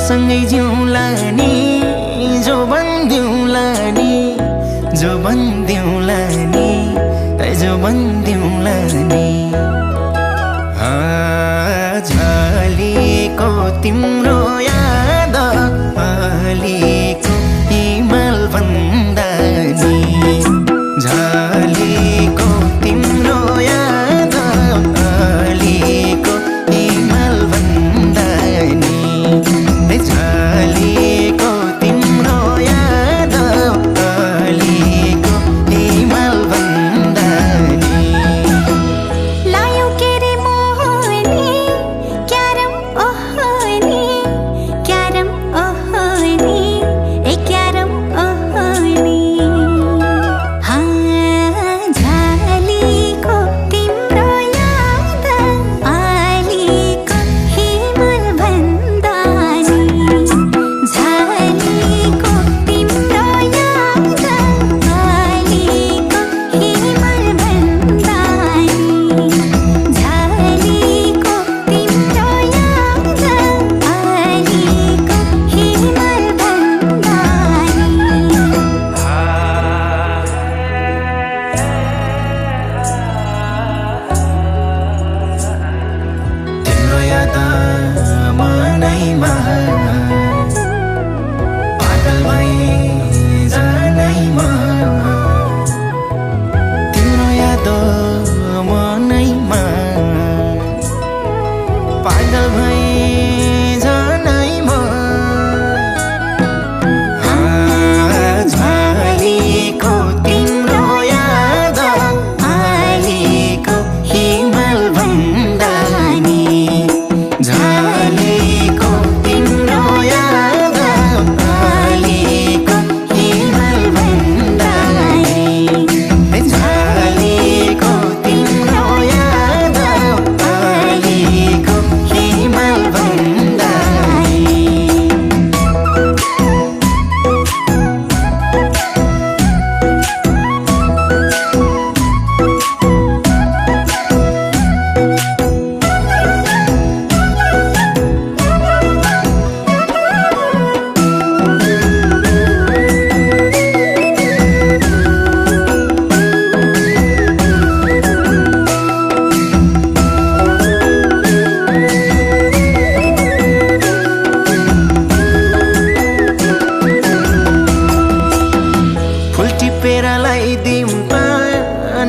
सँगै जिउँला नि जो भन्दिउँला नि जो भन्दिउँला नि जो भन्दिउँला नि झलेको तिम्रो याद अलिको हिमाल भन्दा नि झलेको तिम्रो याद अलिको हिमाल भन्दा नि झलेको तिम्रो याद अलिको हिमाल भन्दा नि लायो के रे मोहनी क्यारम ओहनी क्यारम ओहनी ए क्यारम ओहनी झलेको तिम्रो याद अलिको हिमाल भन्दा नि झलेको तिम्रो याद अलिको हिमाल भन्दा नि झलेको तिम्रो याद अलिको हिमाल भन्दा तिम्रो याद मनैमा पागल भई जानैमा तिम्रो याद मनैमा पागल भई जानैमा झलेको तिम्रो याद अलिको हिमाल भन्दा नि झलेको तिम्रो याद अलिको हिमाल भन्दा नि झलेको तिम्रो याद अलिको हिमाल भन्दा नि फुल टिपेर लगाइदिउँ त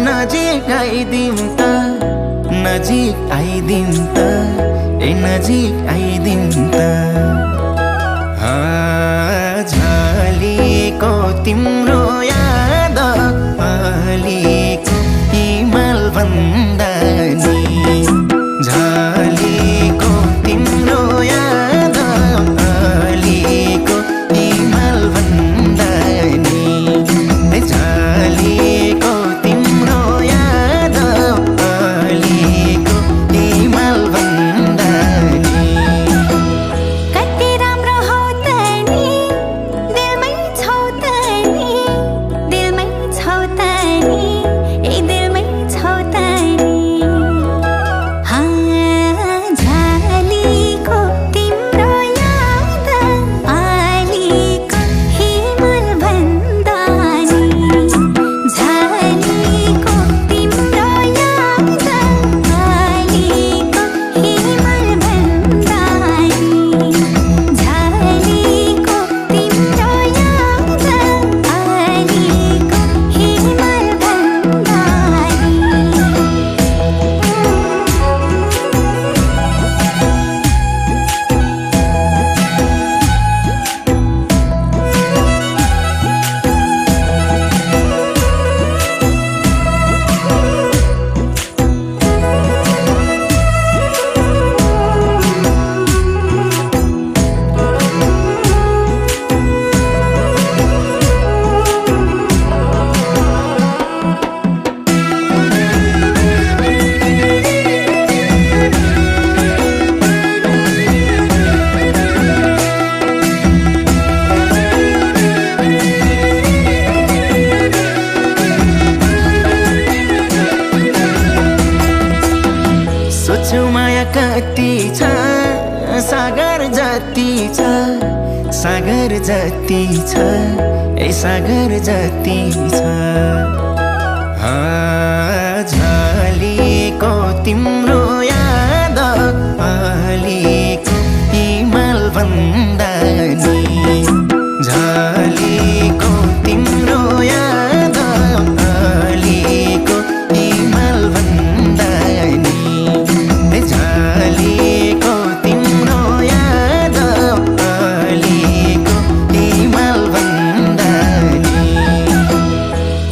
नजिक आइदिउँ त नजिक आइदिउँ त ए नजिक आइदिउँ त झलेको तिम्रो याद अलिको हिमाल भन्दा नि झलेको तिम्रो याद अलिको हिमाल भन्दा नि झलेको तिम्रो याद अलिको हिमाल भन्दा नि कति जति छ सागर जति छ ए सागर जति छ झलेको तिम्रो